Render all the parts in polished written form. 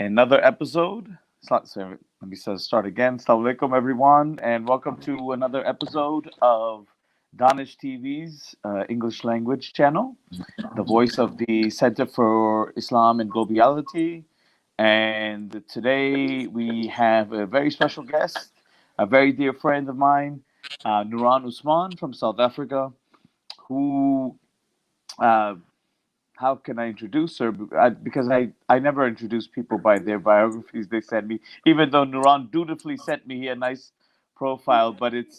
another episode. Let me start again. Assalamu alaikum, everyone, and welcome to another episode of Danish TV's English language channel, the voice of the Center for Islam and Globality. And today we have a very special guest, a very dear friend of mine, Nuraan Osman from South Africa, who uh, how can I introduce her? Because I never introduce people by their biographies they send me, even though Nuran dutifully sent me a nice profile, but it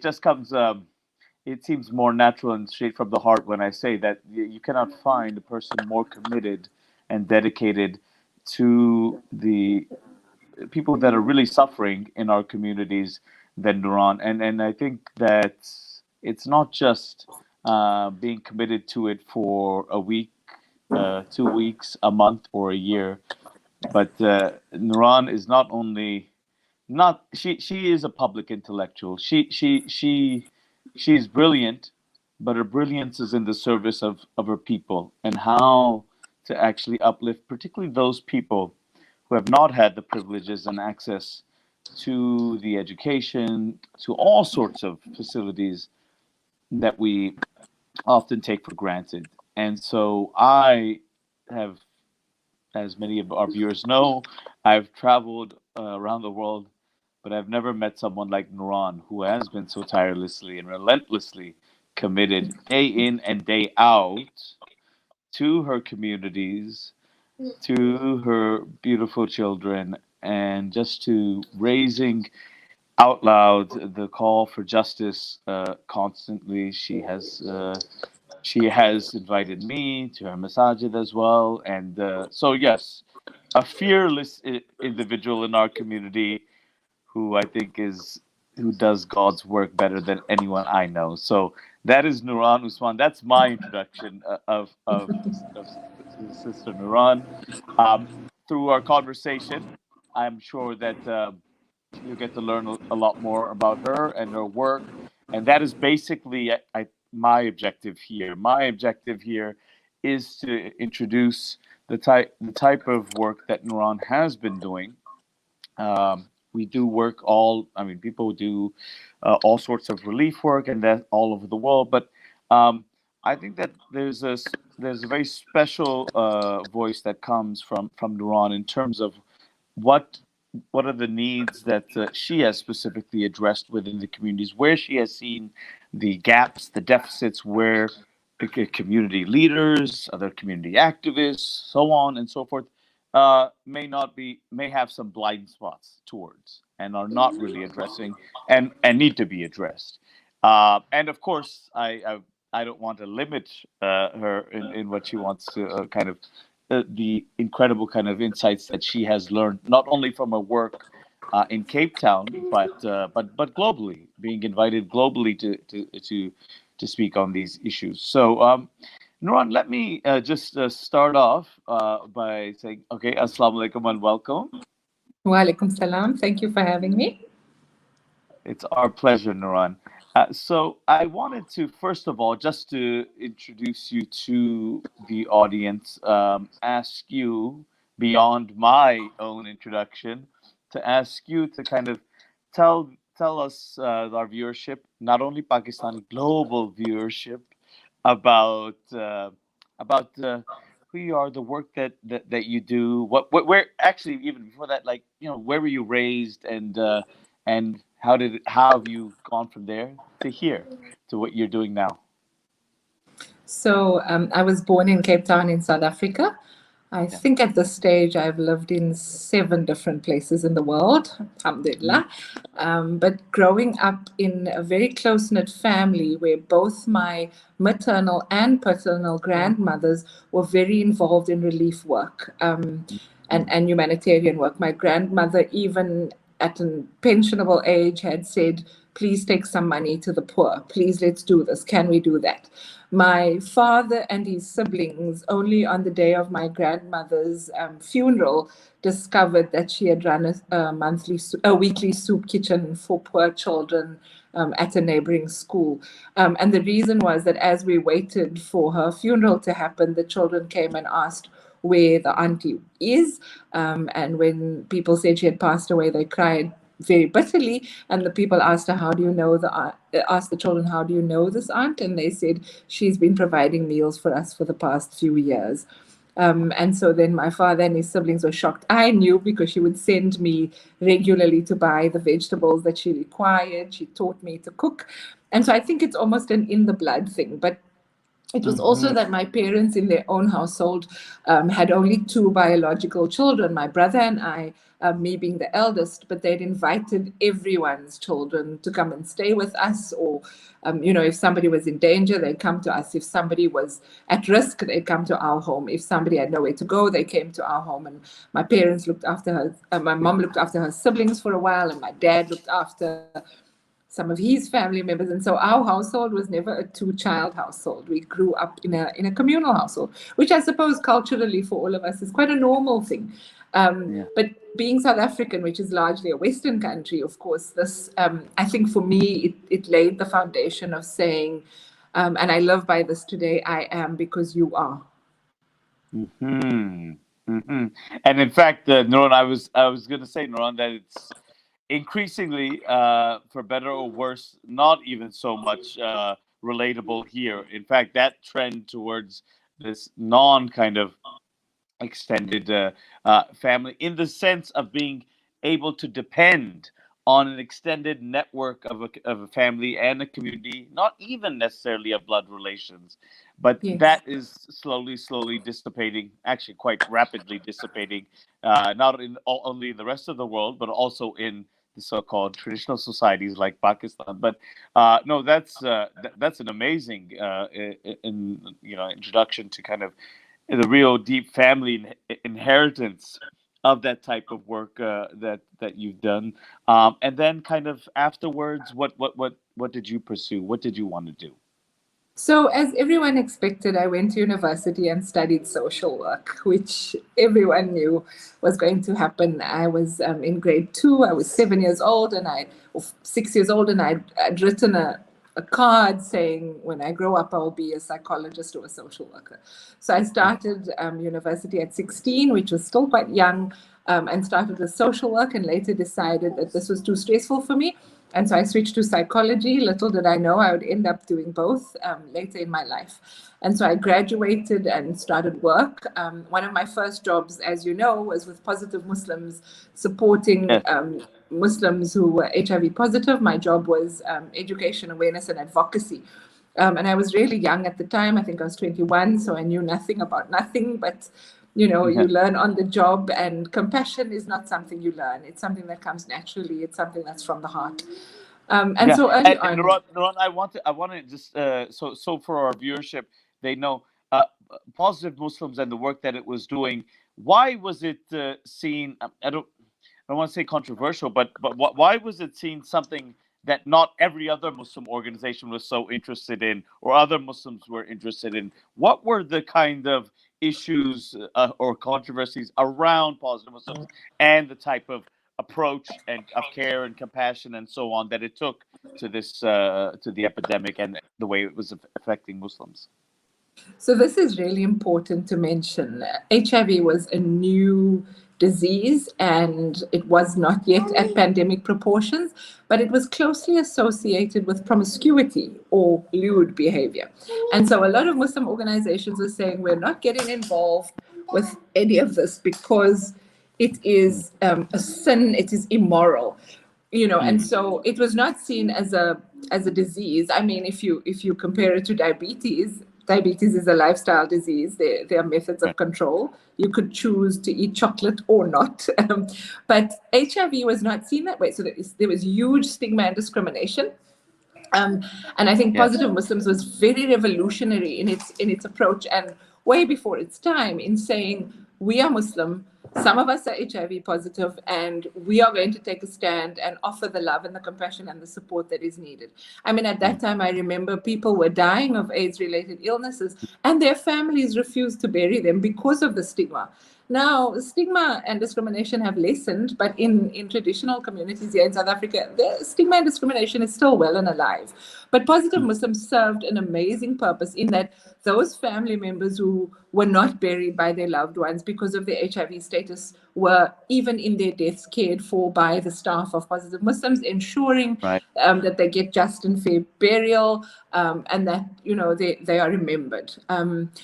just comes, it seems more natural and straight from the heart when I say that you cannot find a person more committed and dedicated to the people that are really suffering in our communities than Nuran. And I think that it's not just being committed to it for a week, 2 weeks, a month, or a year, but Nuran is not only not she is a public intellectual. She's brilliant, but her brilliance is in the service of her people and how to actually uplift, particularly those people who have not had the privileges and access to the education, to all sorts of facilities that we often take for granted. And so I have, as many of our viewers know, I've traveled around the world, but I've never met someone like Nuran who has been so tirelessly and relentlessly committed day in and day out to her communities, to her beautiful children, and just to raising out loud the call for justice constantly. She has invited me to her masajid as well, and so yes, a fearless individual in our community who I think is who does God's work better than anyone I know. So that is Nuraan Usman. That's my introduction of Sister Nuraan. Through our conversation, I'm sure that you'll get to learn a lot more about her and her work, and that is basically my objective here. My objective here is to introduce the type of work that Nuraan has been doing. We do work I mean, people do all sorts of relief work and that all over the world. But I think that there's a very special voice that comes from Nuran in terms of what what are the needs that she has specifically addressed within the communities where she has seen the gaps, the deficits, where the community leaders, other community activists, so on and so forth, may have some blind spots towards and are not really addressing and need to be addressed. And of course, I don't want to limit her in what she wants to kind of the incredible kind of insights that she has learned, not only from her work in Cape Town, but globally, being invited globally to speak on these issues. So, Nuran, let me just start off by saying, okay, Assalamu alaikum and welcome. Wa alaikum salam. Thank you for having me. It's our pleasure, Nuran. So I wanted to, first of all, just to introduce you to the audience, ask you, beyond my own introduction, to ask you to kind of tell us, our viewership, not only Pakistani, global viewership, about who you are, the work that you do, where actually even before that, like, where were you raised, and how have you gone from there to here to what you're doing now? So I was born in Cape Town in South Africa. I Yeah. think at this stage I've lived in 7 different places in the world, alhamdulillah. But growing up in a very close-knit family where both my maternal and paternal grandmothers were very involved in relief work and humanitarian work. My grandmother, even at a pensionable age, had said, please take some money to the poor. Please, let's do this. Can we do that? My father and his siblings, only on the day of my grandmother's funeral, discovered that she had run a weekly soup kitchen for poor children at a neighboring school. And the reason was that as we waited for her funeral to happen, the children came and asked, where the auntie is. And when people said she had passed away, they cried very bitterly. And the people asked her, "How do you know the aunt?" Asked the children, "How do you know this aunt?" And they said, "She's been providing meals for us for the past few years." And so then my father and his siblings were shocked. I knew because she would send me regularly to buy the vegetables that she required. She taught me to cook. And so I think it's almost an in the blood thing. But it was also that my parents in their own household had only two biological children, my brother and I, me being the eldest, but they'd invited everyone's children to come and stay with us. Or, if somebody was in danger, they'd come to us. If somebody was at risk, they'd come to our home. If somebody had nowhere to go, they came to our home. And my parents looked after her, my mom looked after her siblings for a while, and my dad looked after some of his family members. And so our household was never a two-child household. We grew up in a communal household, which I suppose culturally for all of us is quite a normal thing. But being South African, which is largely a Western country, of course, this, I think for me, it laid the foundation of saying, and I live by this today, I am because you are. Hmm. Hmm. And in fact, Nuraan, I was going to say, Nuraan, that it's increasingly, for better or worse, not even so much relatable here. In fact, that trend towards this non kind of extended family, in the sense of being able to depend on an extended network of a family and a community, not even necessarily of blood relations, but Yes. that is slowly dissipating, actually quite rapidly dissipating, not only in the rest of the world, but also in the so-called traditional societies like Pakistan. But no, that's an amazing introduction to kind of the real deep family inheritance of that type of work that you've done. And then kind of afterwards, what did you pursue? What did you want to do? So, as everyone expected, I went to university and studied social work, which everyone knew was going to happen. I was in grade two, I was 7 years old, or 6 years old, and I'd written a card saying, when I grow up, I'll be a psychologist or a social worker. So, I started university at 16, which was still quite young, and started with social work, and later decided that this was too stressful for me. And so I switched to psychology. Little did I know I would end up doing both later in my life. And so I graduated and started work. One of my first jobs, as you know, was with Positive Muslims, supporting Yes. Muslims who were HIV positive. My job was education, awareness, and advocacy. And I was really young at the time. I think I was 21, so I knew nothing about nothing. But you learn on the job, and compassion is not something you learn. It's something that comes naturally. It's something that's from the heart. And Yeah, so early and on, Nuraan, I want to just so for our viewership, they know Positive Muslims and the work that it was doing. Why was it seen? I don't want to say controversial, but why was it seen something that not every other Muslim organization was so interested in, or other Muslims were interested in? What were the kind of issues or controversies around Positive Muslims and the type of approach and of care and compassion and so on that it took to this to the epidemic and the way it was affecting Muslims? so this is really important to mention. HIV was a new disease, and it was not yet at pandemic proportions, but it was closely associated with promiscuity or lewd behavior. And so a lot of Muslim organizations were saying, we're not getting involved with any of this because it is a sin, it is immoral. And Mm. so it was not seen as a disease. I mean, if you compare it to diabetes is a lifestyle disease. There are methods of Right. control. You could choose to eat chocolate or not. But HIV was not seen that way. So there was huge stigma and discrimination. Um, and I think Yes. Positive Muslims was very revolutionary in its approach, and way before its time, in saying, we are Muslim, some of us are HIV positive, and we are going to take a stand and offer the love and the compassion and the support that is needed. I mean, at that Mm. time, I remember people were dying of AIDS-related illnesses, and their families refused to bury them because of the stigma. Now, stigma and discrimination have lessened, but in traditional communities here in South Africa, the stigma and discrimination is still well and alive. But Positive Mm. Muslims served an amazing purpose in that those family members who were not buried by their loved ones because of their HIV status were, even in their deaths, cared for by the staff of Positive Muslims, ensuring Right. that they get just and fair burial, and that, you know, they are remembered.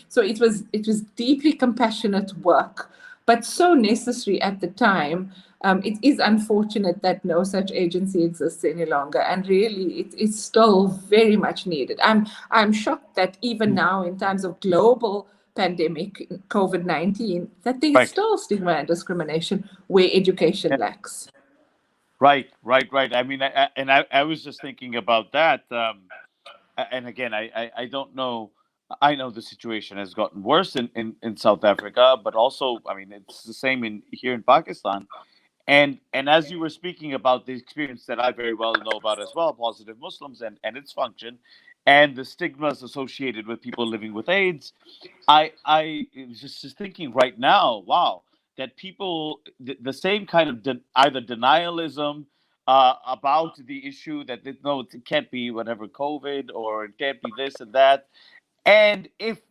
So it was deeply compassionate work, but so necessary at the time. It is unfortunate that no such agency exists any longer, and really, it's still very much needed. I'm shocked that even now, in times of global pandemic, COVID-19, that there is Right. still stigma and discrimination where education Yeah. lacks. Right. Right. Right. I mean, I was just thinking about that. And again, I don't know. I know the situation has gotten worse in South Africa, but also, I mean, it's the same in here in Pakistan. And as you were speaking about the experience that I very well know about as well, Positive Muslims and its function, and the stigmas associated with people living with AIDS, I was just thinking right now, wow, that people the same kind of either denialism about the issue that no, it can't be whatever COVID, or it can't be this and that, and if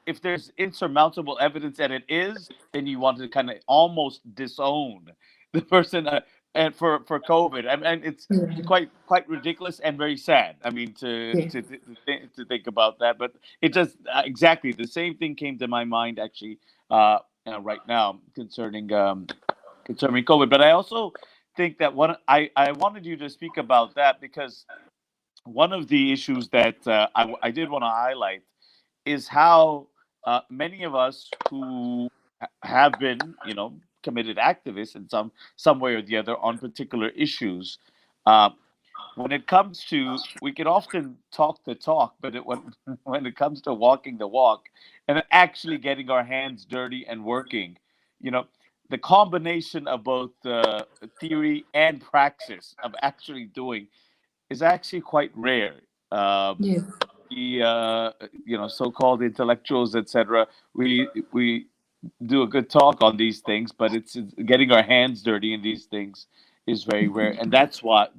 if there's insurmountable evidence that it is, then you want to kind of almost disown the person, and for COVID. And it's Yeah. quite ridiculous and very sad. I mean, Yeah. to think about that, but it just exactly the same thing came to my mind actually right now concerning COVID. But I also think that I wanted you to speak about that because one of the issues that I did want to highlight is how many of us who have been, committed activists in some way or the other on particular issues, uh, when it comes to, we can often talk the talk, but when it comes to walking the walk and actually getting our hands dirty and working, you know, the combination of both theory and praxis of actually doing is actually quite rare. Yeah. The so-called intellectuals, etc. We do a good talk on these things, but it's getting our hands dirty in these things is very rare, and that's why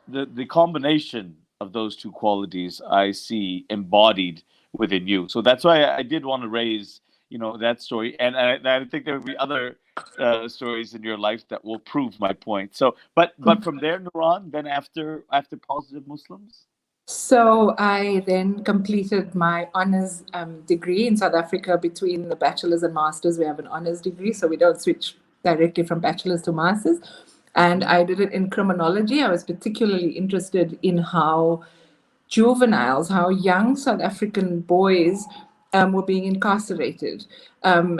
the combination of those two qualities I see embodied within you. So that's why I did want to raise, that story, and I think there will be other stories in your life that will prove my point. So, but from there, Nuran, then after Positive Muslims. So I then completed my honors degree in South Africa. Between the bachelor's and master's, we have an honors degree, so we don't switch directly from bachelor's to master's. And Mhm. I did it in criminology. I was particularly interested in how juveniles, how young South African boys were being incarcerated, and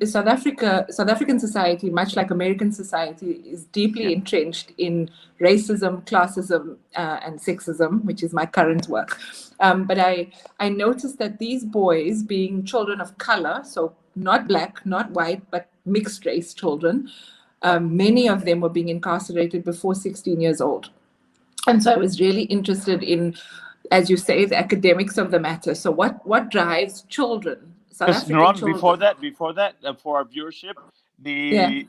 the South African society, much like American society, is Yeah. deeply entrenched in racism, classism, and sexism, which is my current work. But I noticed that these boys, being children of color, so not black, not white, but mixed race children, many of them were being incarcerated before 16 years old. And so I was really interested in, as you say, the academics of the matter. So what drives children, South Because African Nuran, children? before that, for our viewership, Yeah, the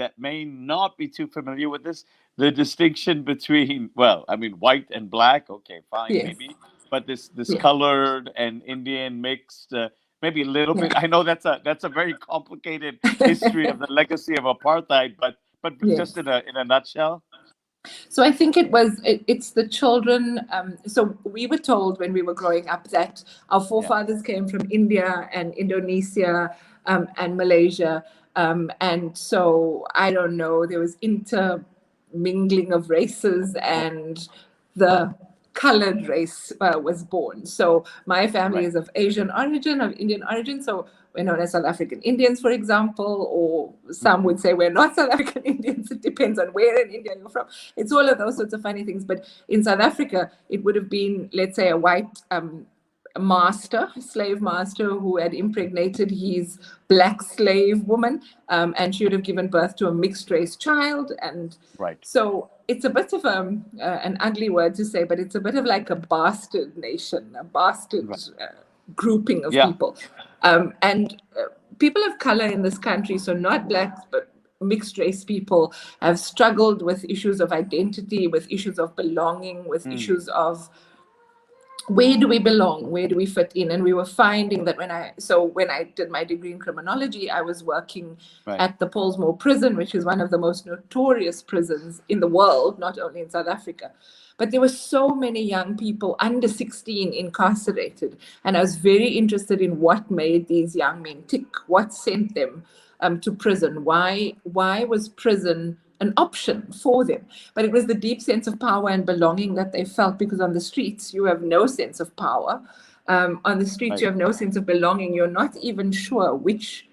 that may not be too familiar with this, the distinction between, well, I mean, white and black, okay, fine, yes, maybe, but this yeah, colored and Indian mixed, maybe a little bit. I know that's a very complicated history yeah. of the legacy of apartheid, but just Yes. in a nutshell. So I think it's the children. So we were told when we were growing up that our Yeah, forefathers came from India and Indonesia, and Malaysia. And so I don't know, there was intermingling of races, and the colored race was born. So my family right. is of Asian origin, of Indian origin. So we're known as South African Indians, for example, or some Mhm. would say we're not South African Indians. It depends on where in India you're from. It's all of those sorts of funny things. But in South Africa, it would have been, let's say, a white master, slave master, who had impregnated his black slave woman, and she would have given birth to a mixed race child. And Right. so it's a bit of an ugly word to say, but it's a bit of like a bastard nation, a bastard Right. grouping of Yeah. people. And people of color in this country, so not blacks, but mixed race people, have struggled with issues of identity, with issues of belonging, with Mm. issues of where do we belong? Where do we fit in? And we were finding that when I did my degree in criminology, I was working Right. at the Pollsmoor prison, which is one of the most notorious prisons in the world, not only in South Africa. But there were so many young people under 16 incarcerated. And I was very interested in what made these young men tick, what sent them to prison. Why was prison an option for them? But it was the deep sense of power and belonging that they felt, because on the streets, you have no sense of power. On the streets, Right. you have no sense of belonging. You're not even sure which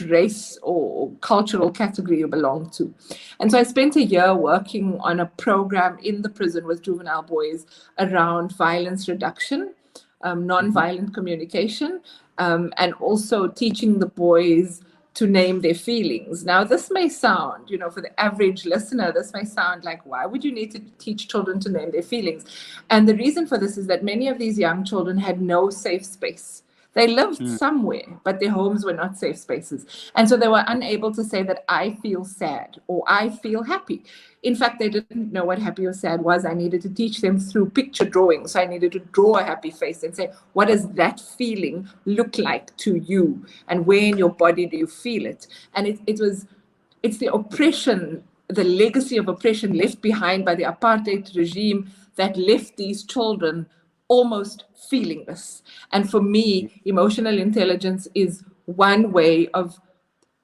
race or cultural category you belong to. And so I spent a year working on a program in the prison with juvenile boys around violence reduction, nonviolent communication, and also teaching the boys to name their feelings. Now, this may sound, for the average listener, this may sound like, why would you need to teach children to name their feelings? And the reason for this is that many of these young children had no safe space. They lived somewhere, but their homes were not safe spaces. And so they were unable to say that I feel sad or I feel happy. In fact, they didn't know what happy or sad was. I needed to teach them through picture drawing. So I needed to draw a happy face and say, what does that feeling look like to you? And where in your body do you feel it? And it's the oppression, the legacy of oppression left behind by the apartheid regime that left these children almost feelingless. And for me, emotional intelligence is one way of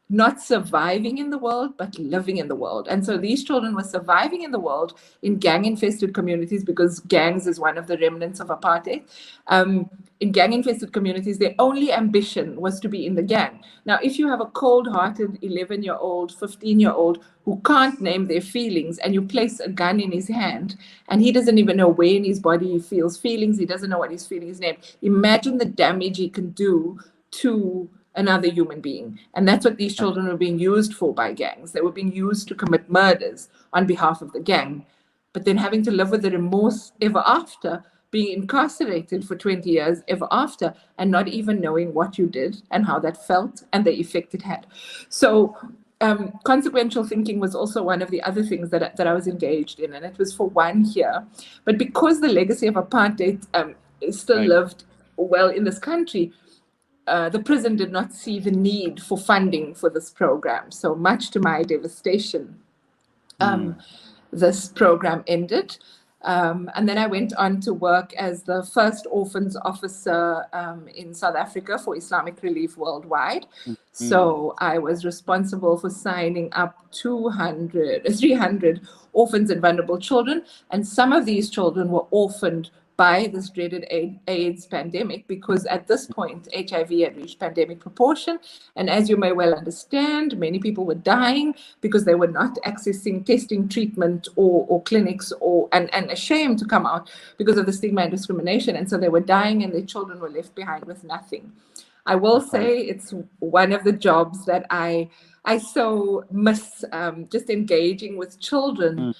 not surviving in the world, but living in the world. And so these children were surviving in the world in gang infested communities, because gangs is one of the remnants of apartheid. In gang infested communities, their only ambition was to be in the gang. Now, if you have a cold hearted 11-year-old, 15-year-old who can't name their feelings, and you place a gun in his hand and he doesn't even know where in his body he feels feelings, he doesn't know what his feelings name, imagine the damage he can do to another human being. And that's what these children were being used for by gangs. They were being used to commit murders on behalf of the gang, but then having to live with the remorse ever after, being incarcerated for 20 years ever after, and not even knowing what you did and how that felt and the effect it had. So consequential thinking was also one of the other things that I was engaged in, and it was for 1 year. But because the legacy of apartheid is still Right. lived well in this country, the prison did not see the need for funding for this program. So much to my devastation, this program ended. And then I went on to work as the first orphans officer in South Africa for Islamic Relief Worldwide. So I was responsible for signing up 300 orphans and vulnerable children. And some of these children were orphaned by this dreaded AIDS pandemic, because at this point, HIV had reached pandemic proportion. And as you may well understand, many people were dying because they were not accessing testing, treatment, or clinics, and ashamed to come out because of the stigma and discrimination. And so they were dying, and their children were left behind with nothing. I will say it's one of the jobs that I so miss, just engaging with children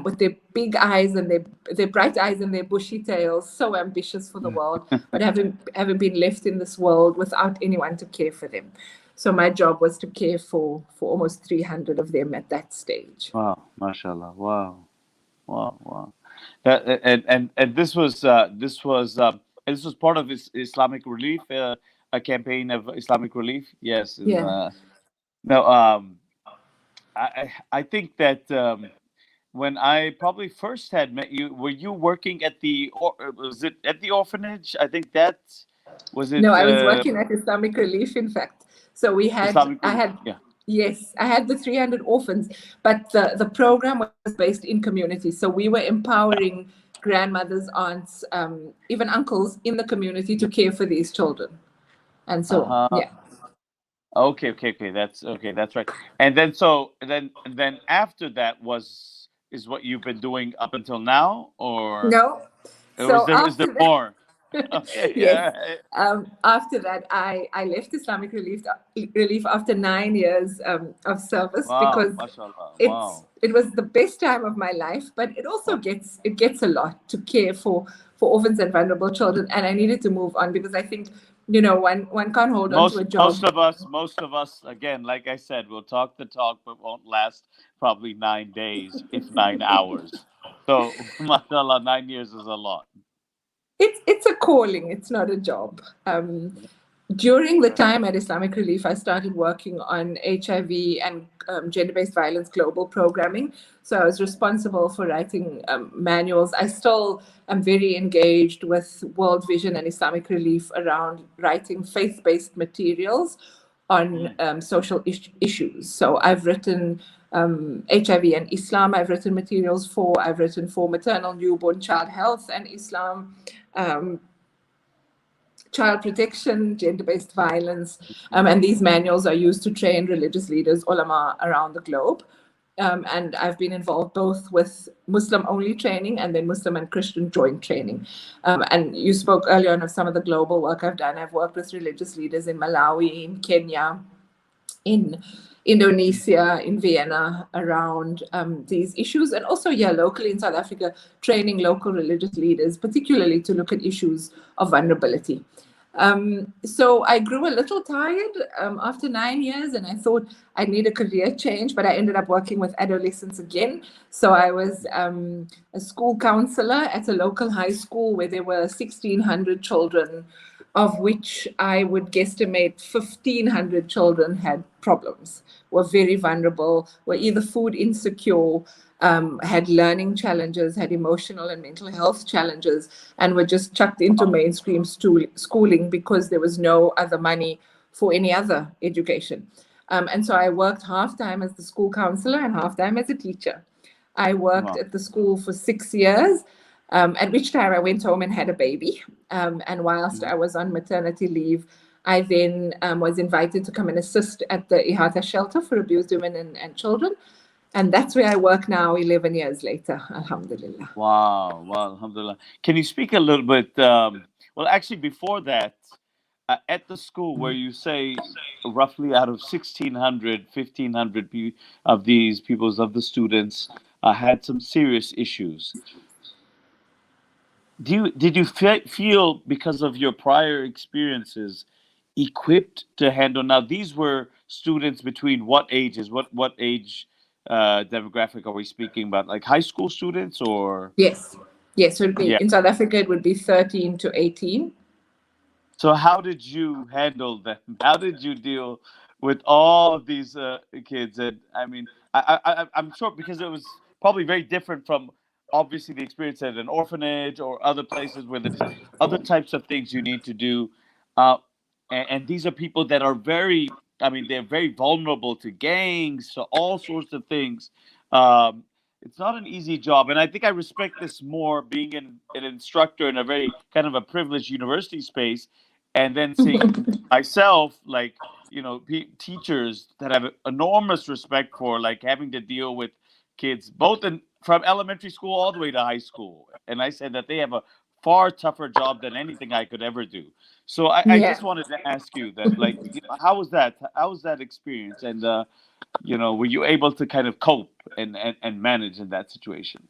with their big eyes and their bright eyes and their bushy tails, so ambitious for the world, but having been left in this world without anyone to care for them. So my job was to care for almost 300 of them at that stage. Wow, mashallah. Wow, wow, wow. That and this was part of Islamic Relief, a campaign of Islamic Relief. Yes, and Yeah. no, I think that when I probably first had met you, were you working at was it at the orphanage? I think that was No, it. I was working at Islamic Relief, in fact. So Islamic I Relief. had, Yeah. yes, I had the 300 orphans, but the program was based in communities. So we were empowering grandmothers, aunts, even uncles in the community to care for these children. And so, Uh-huh. yeah. Okay, okay, okay. That's okay. That's right. And then then after that is what you've been doing up until now, No. or So is there after that, more? Okay, yes. yeah. After that, I left Islamic Relief after 9 years of service, Wow, because mashallah. Wow. it was the best time of my life, but it also Wow. gets a lot to care for orphans and vulnerable children, and I needed to move on, because I think one can't hold on to a job. Most of us, again, like I said, will talk the talk, but won't last probably 9 days, if 9 hours. So, mashallah, 9 years is a lot. It's a calling. It's not a job. During the time at Islamic Relief, I started working on HIV and gender-based violence global programming. So I was responsible for writing manuals. I still am very engaged with World Vision and Islamic Relief around writing faith-based materials on social issues. So I've written HIV and Islam, I've written materials for, I've written for maternal, newborn, child health and Islam, child protection, gender-based violence, and these manuals are used to train religious leaders, ulama, around the globe. And I've been involved both with Muslim-only training and then Muslim and Christian joint training. And you spoke earlier on of some of the global work I've done. I've worked with religious leaders in Malawi, in Kenya, in Indonesia, in Vienna, around these issues, and also, locally in South Africa, training local religious leaders, particularly to look at issues of vulnerability. So I grew a little tired after 9 years, and I thought I'd need a career change, but I ended up working with adolescents again. So I was a school counselor at a local high school where there were 1,600 children, of which I would guesstimate 1,500 children had problems, were very vulnerable, were either food insecure, had learning challenges, had emotional and mental health challenges, and were just chucked into mainstream schooling because there was no other money for any other education. And so I worked half-time as the school counselor and half-time as a teacher. I worked at the school for 6 years, at which time I went home and had a baby. And whilst I was on maternity leave, I then was invited to come and assist at the Ihata shelter for abused women and children. And that's where I work now, 11 years later, alhamdulillah. Wow, alhamdulillah. Can you speak a little bit? Well, actually, before that, at the school where you say roughly out of 1,600, 1,500 of these peoples, of the students, had some serious issues. Did you feel, because of your prior experiences, equipped to handle? Now, these were students between what ages? What age demographic are we speaking about? Like high school students, or? Yes. So it'd be, Yeah. in South Africa, it would be 13 to 18. So how did you handle them? How did you deal with all of these kids? And I mean, I'm sure, because it was probably very different from obviously the experience at an orphanage or other places where there's other types of things you need to do. Uh, and these are people that are very, I mean, they're very vulnerable to gangs, to all sorts of things. Um, it's not an easy job. And I think I respect this more being an instructor in a very kind of a privileged university space, and then seeing myself, like, teachers that have enormous respect for, like, having to deal with kids both from elementary school all the way to high school. And I said that they have a far tougher job than anything I could ever do. So I just wanted to ask you that, like, how was that experience? And were you able to kind of cope and manage in that situation?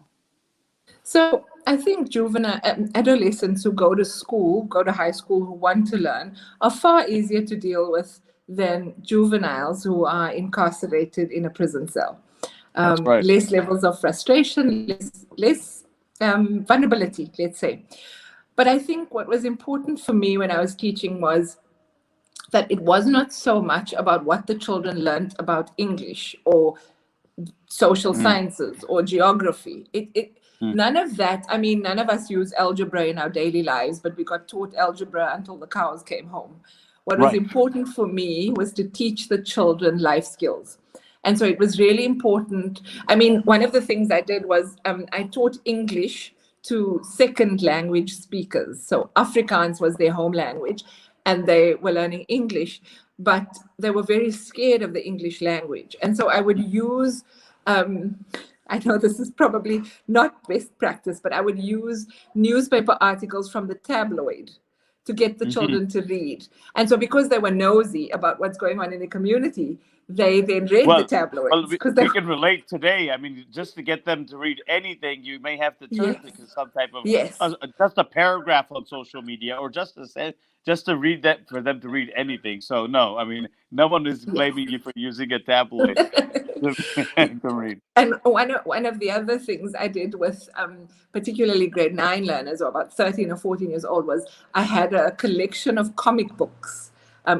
So I think juvenile adolescents who go to high school, who want to learn, are far easier to deal with than juveniles who are incarcerated in a prison cell. That's right. Less levels of frustration, less vulnerability, let's say. But I think what was important for me when I was teaching was that it was not so much about what the children learned about English or social sciences or geography. None of that. I mean, none of us use algebra in our daily lives, but we got taught algebra until the cows came home. What was important for me was to teach the children life skills. And so it was really important. I mean, one of the things I did was I taught English to second language speakers. So Afrikaans was their home language, and they were learning English, but they were very scared of the English language. And so I would use, I know this is probably not best practice, but I would use newspaper articles from the tabloid to get the children to read. And so because they were nosy about what's going on in the community, they then read the tabloids. We can relate today. I mean, just to get them to read anything, you may have to turn to some type of just a paragraph on social media, or just to read that, for them to read anything. So no, I mean, no one is blaming you for using a tabloid. Good read. And one of the other things I did with particularly grade 9 learners, or about 13 or 14 years old, was I had a collection of comic books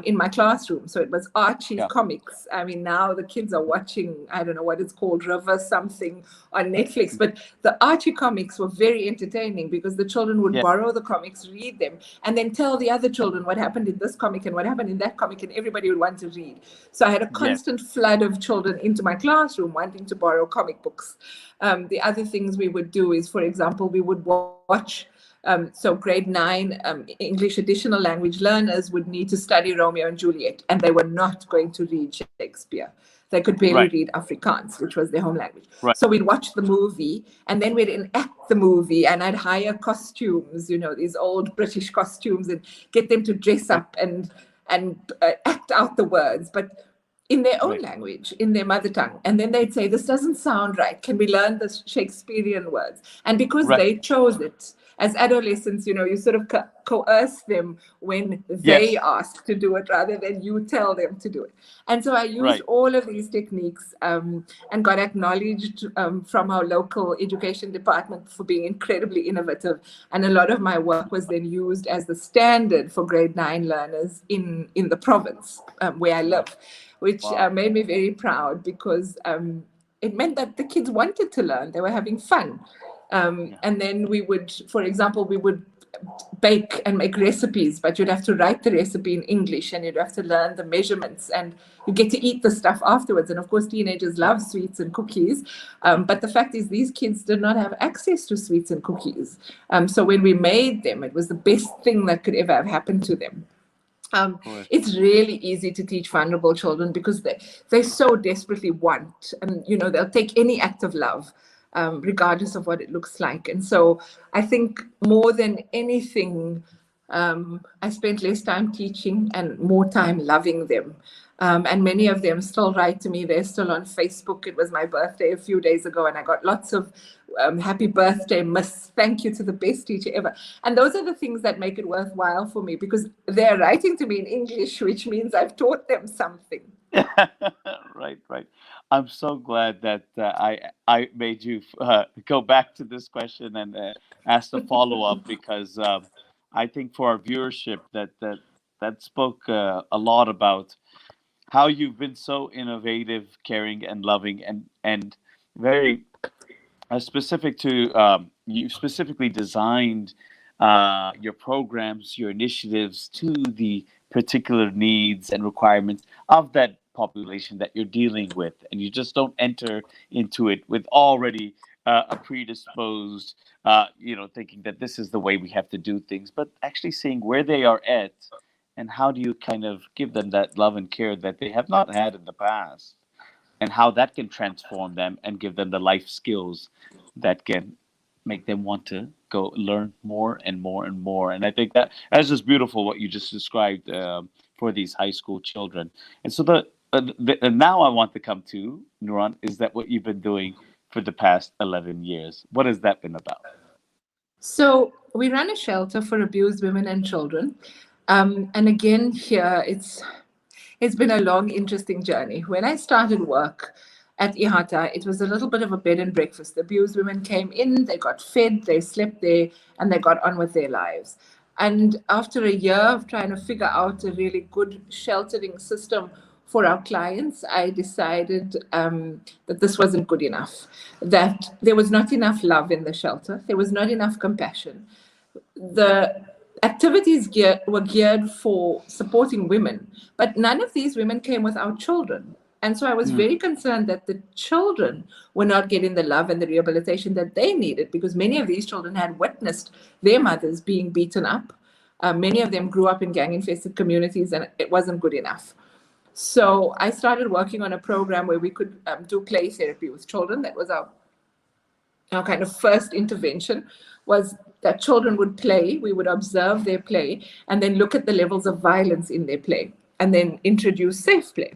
in my classroom. So it was Archie's Yeah. comics. I mean, now the kids are watching, I don't know what it's called, River something on Netflix. But the Archie comics were very entertaining because the children would Yeah. borrow the comics, read them, and then tell the other children what happened in this comic and what happened in that comic, and everybody would want to read. So I had a Yes. constant flood of children into my classroom wanting to borrow comic books. The other things we would do is, for example, we would watch. So grade 9 English additional language learners would need to study Romeo and Juliet, and they were not going to read Shakespeare. They could barely Right. read Afrikaans, which was their home language. Right. So we'd watch the movie, and then we'd enact the movie, and I'd hire costumes, these old British costumes, and get them to dress up and act out the words, but in their own language, in their mother tongue. And then they'd say, this doesn't sound right. Can we learn the Shakespearean words? And because they chose it, as adolescents, you sort of coerce them when they ask to do it rather than you tell them to do it. And so I used all of these techniques and got acknowledged from our local education department for being incredibly innovative. And a lot of my work was then used as the standard for grade 9 learners in the province where I live, which made me very proud because it meant that the kids wanted to learn. They were having fun. And then we would, for example, we would bake and make recipes, but you'd have to write the recipe in English and you'd have to learn the measurements and you get to eat the stuff afterwards. And of course, teenagers love sweets and cookies. But the fact is, these kids did not have access to sweets and cookies. So when we made them, it was the best thing that could ever have happened to them. It's really easy to teach vulnerable children because they so desperately want, and they'll take any act of love. Regardless of what it looks like. And so I think more than anything, I spent less time teaching and more time loving them. And many of them still write to me. They're still on Facebook. It was my birthday a few days ago, and I got lots of happy birthday, miss. Thank you to the best teacher ever. And those are the things that make it worthwhile for me because they're writing to me in English, which means I've taught them something. Right. I'm so glad that I made you go back to this question and ask the follow up because I think for our viewership that spoke a lot about how you've been so innovative, caring, and loving, and very specific to you specifically designed your programs, your initiatives to the particular needs and requirements of that population that you're dealing with, and you just don't enter into it with already a predisposed, thinking that this is the way we have to do things, but actually seeing where they are at and how do you kind of give them that love and care that they have not had in the past, and how that can transform them and give them the life skills that can make them want to go learn more and more and more. And I think that's just beautiful what you just described for these high school children. And so and now I want to come to, Nuraan, is that what you've been doing for the past 11 years? What has that been about? So we run a shelter for abused women and children. And again, here, it's been a long, interesting journey. When I started work at Ihata, it was a little bit of a bed and breakfast. The abused women came in, they got fed, they slept there, and they got on with their lives. And after a year of trying to figure out a really good sheltering system for our clients, I decided that this wasn't good enough, that there was not enough love in the shelter, there was not enough compassion. The activities were geared for supporting women, but none of these women came without children. And so I was very concerned that the children were not getting the love and the rehabilitation that they needed, because many of these children had witnessed their mothers being beaten up. Many of them grew up in gang-infested communities, and it wasn't good enough. So I started working on a program where we could do play therapy with children. That was our kind of first intervention, was that children would play, we would observe their play, and then look at the levels of violence in their play, and then introduce safe play.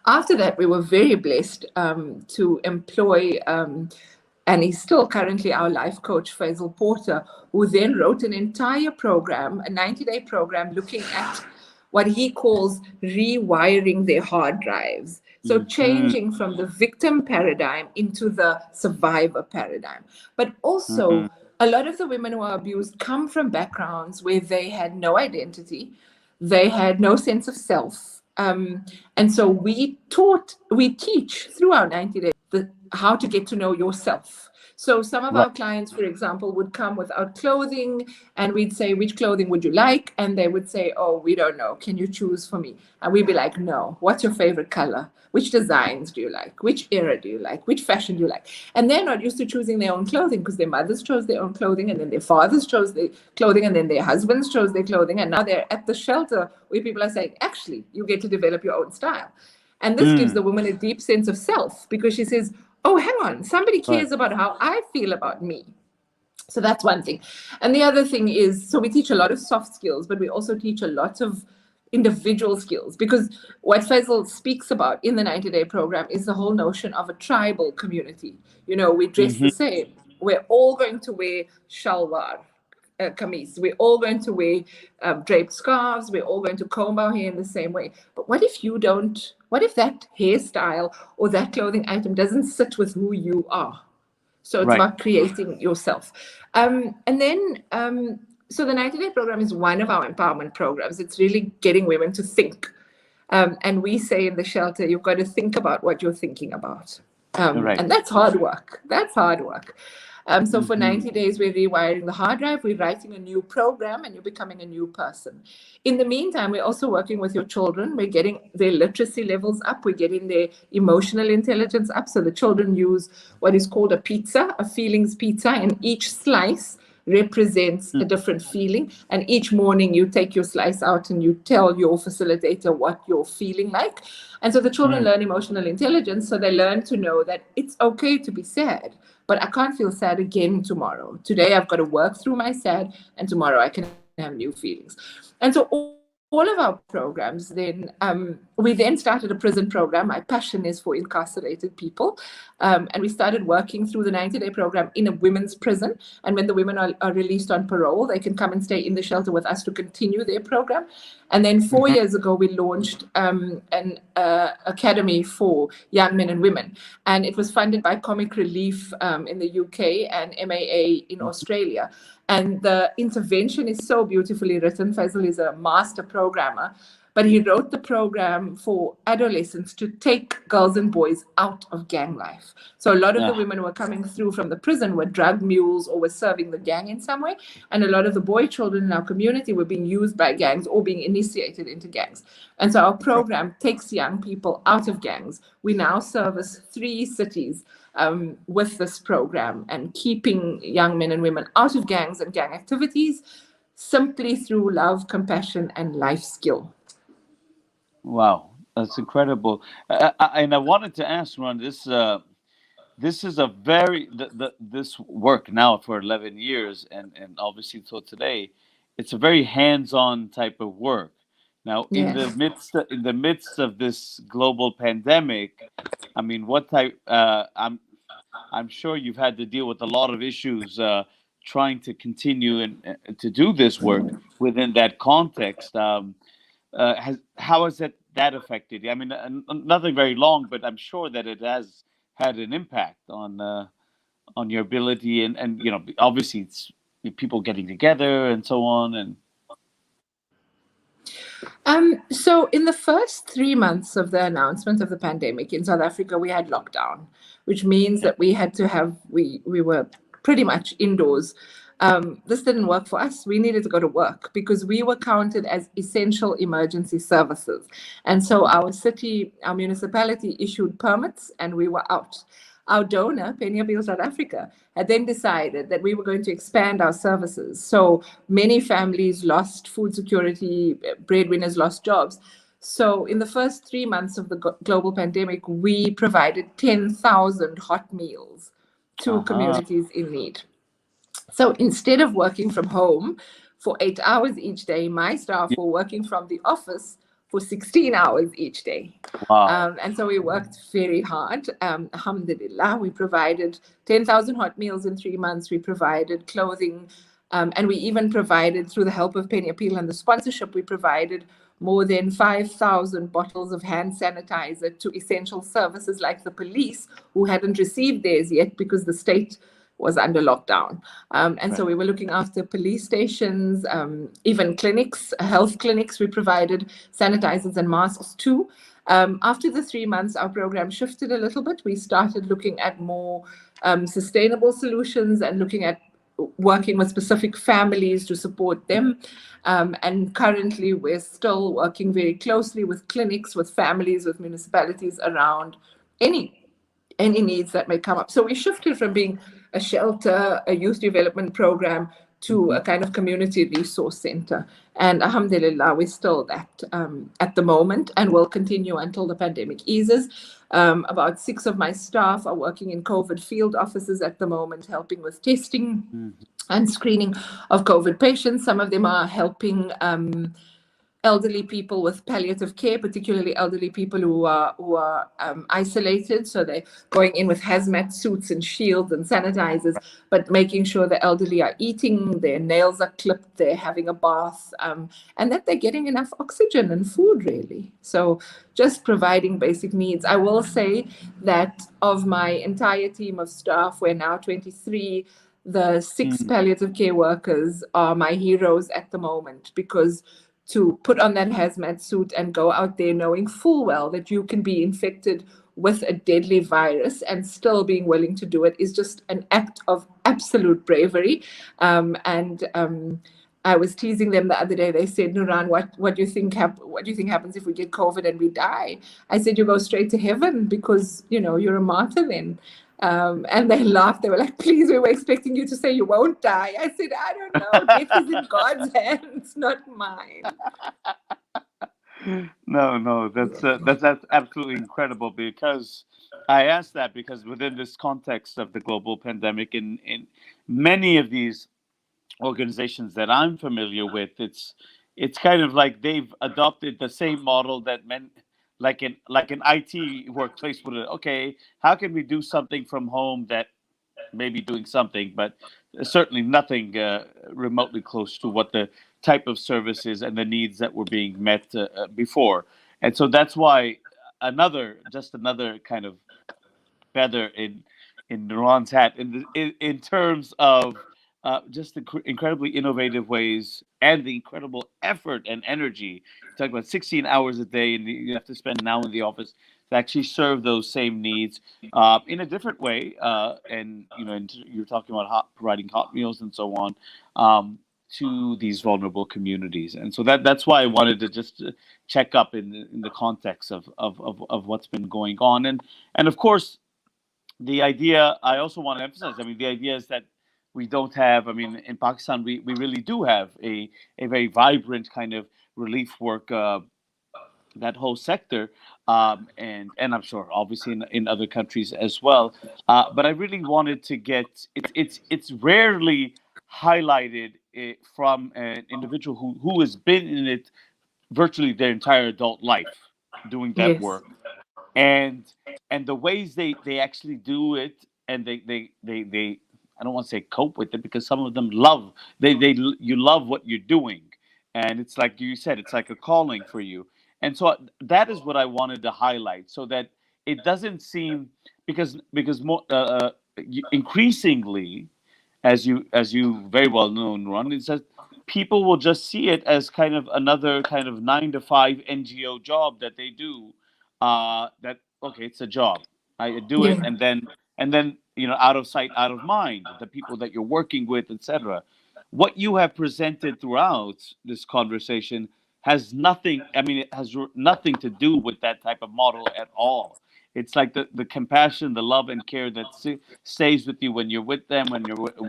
After that, we were very blessed to employ, and he's still currently our life coach, Faisal Porter, who then wrote an entire program, a 90-day program, looking at what he calls rewiring their hard drives. So Mm-hmm. changing from the victim paradigm into the survivor paradigm. But Mm-hmm. also, a lot of the women who are abused come from backgrounds where they had no identity, they had no sense of self. And so we teach through our 90 days how to get to know yourself. So some of Right. our clients, for example, would come without clothing, and we'd say, which clothing would you like? And they would say, oh, we don't know. Can you choose for me? And we'd be like, no. What's your favorite color? Which designs do you like? Which era do you like? Which fashion do you like? And they're not used to choosing their own clothing because their mothers chose their own clothing, and then their fathers chose their clothing, and then their husbands chose their clothing. And now they're at the shelter where people are saying, actually, you get to develop your own style. And this gives Mm. the woman a deep sense of self because she says, oh, hang on, somebody Right. cares about how I feel about me. So that's one thing. And the other thing is, so we teach a lot of soft skills, but we also teach a lot of individual skills because what Faisal speaks about in the 90-day program is the whole notion of a tribal community. You know, we dress Mm-hmm. the same. We're all going to wear shalwar, kameez. We're all going to wear draped scarves. We're all going to comb our hair in the same way. But what if you don't? What if that hairstyle or that clothing item doesn't sit with who you are? So it's Right. about creating yourself. So the 90-day program is one of our empowerment programs. It's really getting women to think. And we say in the shelter, you've got to think about what you're thinking about. Right. And that's hard work. That's hard work. So for Mm-hmm. 90 days, we're rewiring the hard drive, we're writing a new program, and you're becoming a new person. In the meantime, we're also working with your children. We're getting their literacy levels up, we're getting their emotional intelligence up. So the children use what is called a pizza, a feelings pizza, and each slice represents a different feeling. And each morning you take your slice out and you tell your facilitator what you're feeling like. And so the children Mm. learn emotional intelligence. So they learn to know that it's okay to be sad, but I can't feel sad again tomorrow. Today I've got to work through my sad, and tomorrow I can have new feelings. And so all of our programs, then we then started a prison program. My passion is for incarcerated people. And we started working through the 90-day program in a women's prison. And when the women are released on parole, they can come and stay in the shelter with us to continue their program. And then 4 years ago, we launched an academy for young men and women. And it was funded by Comic Relief in the UK and MAA in Australia. And the intervention is so beautifully written. Faisal is a master programmer, but he wrote the program for adolescents to take girls and boys out of gang life. So a lot of the Yeah. women who were coming through from the prison were drug mules or were serving the gang in some way. And a lot of the boy children in our community were being used by gangs or being initiated into gangs. And so our program takes young people out of gangs. We now service 3 cities with this program and keeping young men and women out of gangs and gang activities simply through love, compassion, and life skill. Wow, that's incredible. And I wanted to ask Ron, this is a very this work now for 11 years, and obviously till today, it's a very hands-on type of work. Now, Yes. in the midst of this global pandemic, I mean, what type? I'm sure you've had to deal with a lot of issues trying to continue and to do this work within that context. How has that affected you? I mean, nothing very long, but I'm sure that it has had an impact on your ability, and you know, obviously it's people getting together and so on. And So in the first 3 months of the announcement of the pandemic in South Africa, we had lockdown, which means yeah, that we were pretty much indoors. This didn't work for us. We needed to go to work because we were counted as essential emergency services. And so our municipality issued permits and we were out. Our donor, Penny Appeal South Africa, had then decided that we were going to expand our services. So many families lost food security, breadwinners lost jobs. So in the first 3 months of the global pandemic, we provided 10,000 hot meals to uh-huh. communities in need. So instead of working from home for 8 hours each day, my staff Yeah, were working from the office for 16 hours each day. wow, And so we worked very hard. Alhamdulillah, we provided 10,000 hot meals in 3 months. We provided clothing. And we even provided, through the help of Penny Appeal and the sponsorship, we provided more than 5,000 bottles of hand sanitizer to essential services like the police, who hadn't received theirs yet because the state was under lockdown. And so Right. we were looking after police stations, even clinics, health clinics. We provided sanitizers and masks too. After the 3 months, our program shifted a little bit. We started looking at more sustainable solutions and looking at working with specific families to support them. And currently, we're still working very closely with clinics, with families, with municipalities around any any needs that may come up. So we shifted from being a shelter, a youth development program, to Mm-hmm. a kind of community resource center. And alhamdulillah, we're still that at the moment and will continue until the pandemic eases. About 6 of my staff are working in COVID field offices at the moment, helping with testing Mm-hmm. and screening of COVID patients. Some of them are helping elderly people with palliative care, particularly elderly people who are isolated. So they're going in with hazmat suits and shields and sanitizers, but making sure the elderly are eating, their nails are clipped, they're having a bath, and that they're getting enough oxygen and food, really. So just providing basic needs. I will say that of my entire team of staff, we're now 23. The 6 palliative care workers are my heroes at the moment, because to put on that hazmat suit and go out there knowing full well that you can be infected with a deadly virus and still being willing to do it is just an act of absolute bravery. And I was teasing them the other day. They said, "Nuraan, what do you think what do you think happens if we get COVID and we die?" I said, "You go straight to heaven, because you're a martyr then." And they laughed. They were like, "Please, we were expecting you to say you won't die." I said, "I don't know. Death is in God's hands, not mine." No, no, that's absolutely incredible, because I asked that because within this context of the global pandemic, in many of these organizations that I'm familiar with, it's kind of like they've adopted the same model that men, like an IT workplace would. Okay, how can we do something from home that maybe doing something, but certainly nothing remotely close to what the type of services and the needs that were being met before. And so that's why another kind of feather in Nuraan's hat in terms of just the incredibly innovative ways and the incredible effort and energy. Talk about 16 hours a day, and you have to spend now in the office to actually serve those same needs in a different way. And you're talking about providing hot meals and so on. To these vulnerable communities, and so that's why I wanted to just check up in the context of what's been going on, and of course the idea I also want to emphasize. I mean, the idea is that we don't have. I mean, in Pakistan, we really do have a very vibrant kind of relief work. That whole sector, and I'm sure obviously in other countries as well. But I really wanted to get it's rarely highlighted from an individual who has been in it virtually their entire adult life doing that Yes. work, and the ways they actually do it, and they I don't want to say cope with it, because some of them love they you love what you're doing, and it's like you said, it's like a calling for you. And so that is what I wanted to highlight, so that it doesn't seem, because more increasingly, as you very well know, Ron, is that people will just see it as kind of another kind of 9 to 5 NGO job that they do. That okay, it's a job. I do it, Yeah. and then out of sight, out of mind. The people that you're working with, etc. What you have presented throughout this conversation has nothing. I mean, it has nothing to do with that type of model at all. It's like the compassion, the love and care that stays with you when you're with them,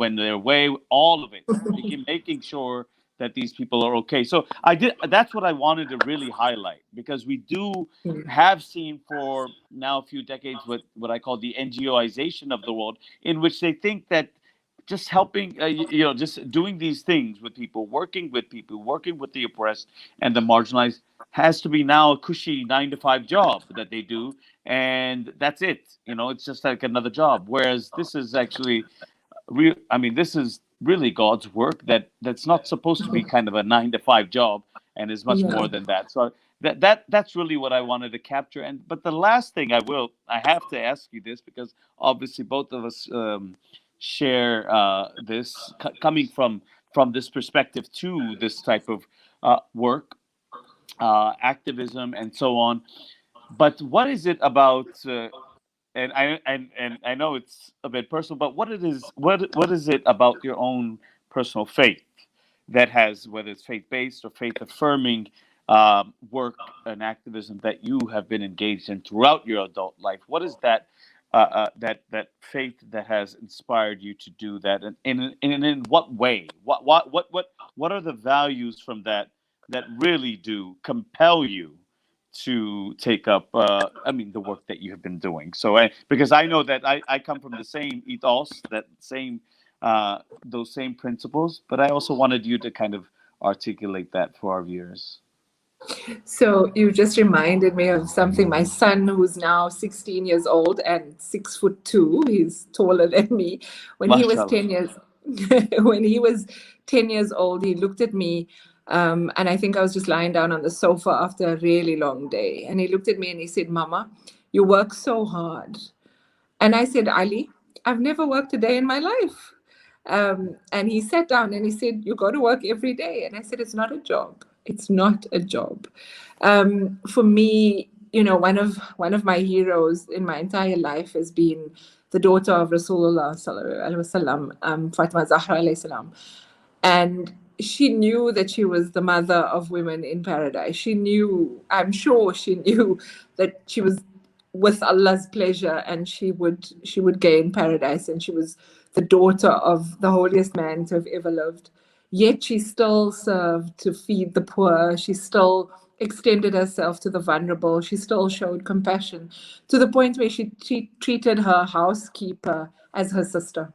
when they're away, all of it, making sure that these people are okay. So that's what I wanted to really highlight, because we do have seen for now a few decades what I call the NGOization of the world, in which they think that just helping, just doing these things with people, working with the oppressed and the marginalized, has to be now a cushy 9 to 5 job that they do, and that's it. It's just like another job. Whereas this is actually I mean, this is really God's work, that's not supposed to be kind of a 9 to 5 job. and is much Yeah. more than that. So that's really what I wanted to capture. And but the last thing I have to ask you this, because obviously both of us share this coming from this perspective to this type of work, activism, and so on. But what is it about? And I know it's a bit personal, but what is it about your own personal faith that has, whether it's faith based or faith affirming work and activism that you have been engaged in throughout your adult life? What is that that faith that has inspired you to do that, and in what way? What are the values from that that really do compel you to take up the work that you have been doing? So because I know that I come from the same ethos, that same those same principles, but I also wanted you to kind of articulate that for our viewers. So you just reminded me of something. My son, who's now 16 years old and 6'2", he's taller than me. When he was Mashallah. 10 years, when he was 10 years old, he looked at me, and I think I was just lying down on the sofa after a really long day. And he looked at me and he said, "Mama, you work so hard." And I said, "Ali, I've never worked a day in my life." And he sat down and he said, "You go to work every day." And I said, "It's not a job. It's not a job." For me, one of my heroes in my entire life has been the daughter of Rasulullah sallallahu alaihi wasallam, Fatima Zahra alayhi salam. And she knew that she was the mother of women in paradise. She knew, I'm sure she knew that she was with Allah's pleasure, and she would gain paradise, and she was the daughter of the holiest man to have ever lived. Yet she still served to feed the poor. She still extended herself to the vulnerable. She still showed compassion, to the point where she treated her housekeeper as her sister.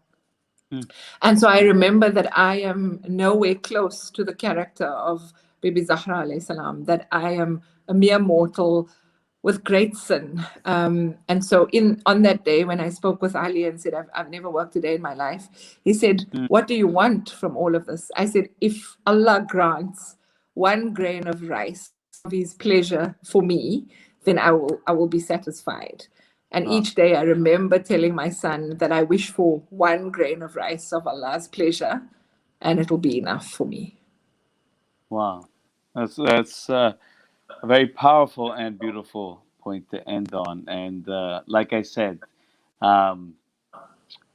Mm, And so I remember that I am nowhere close to the character of Bibi Zahra alayhi salam, that I am a mere mortal with great sin. And so on that day when I spoke with Ali and said, I've never worked a day in my life, he said, mm. "What do you want from all of this?" I said, "If Allah grants one grain of rice of his pleasure for me, then I will be satisfied." And Wow. each day I remember telling my son that I wish for one grain of rice of Allah's pleasure, and it'll be enough for me. Wow. That's a very powerful and beautiful point to end on. And like I said, um,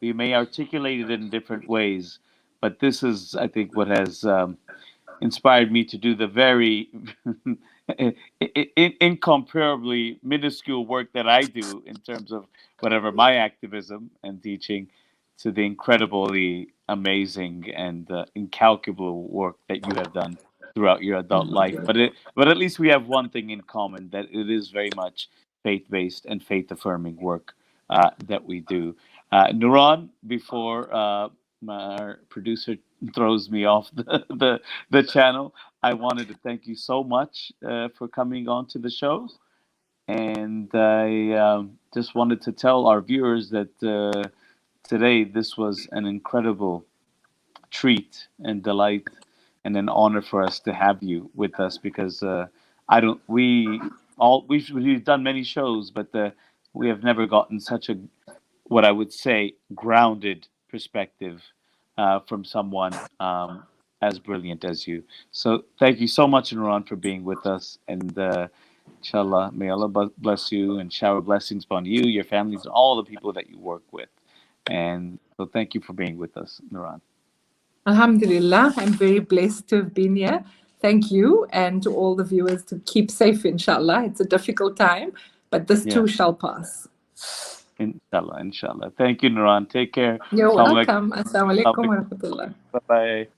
we may articulate it in different ways, but this is, I think, what has inspired me to do the very incomparably minuscule work that I do in terms of whatever my activism and teaching, to the incredibly amazing and incalculable work that you have done throughout your adult life. But at least we have one thing in common, that it is very much faith based and faith affirming work that we do. Nuran, before our producer throws me off the channel, I wanted to thank you so much for coming on to the show. And I just wanted to tell our viewers that today this was an incredible treat and delight and an honor for us to have you with us, because I don't we've done many shows, but we have never gotten such a, what I would say, grounded perspective from someone as brilliant as you. So thank you so much, Nuraan, for being with us. And inshallah, may Allah bless you and shower blessings upon you, your families, and all the people that you work with. And so thank you for being with us, Nuraan. Alhamdulillah, I'm very blessed to have been here. Thank you, and to all the viewers, to keep safe, inshallah. It's a difficult time, but this Yeah, too shall pass. inshallah, inshallah. Thank you, Nuraan. Take care. You're Assalamu welcome. Assalamu alaikum alaikum. wa rahmatullah. Bye bye.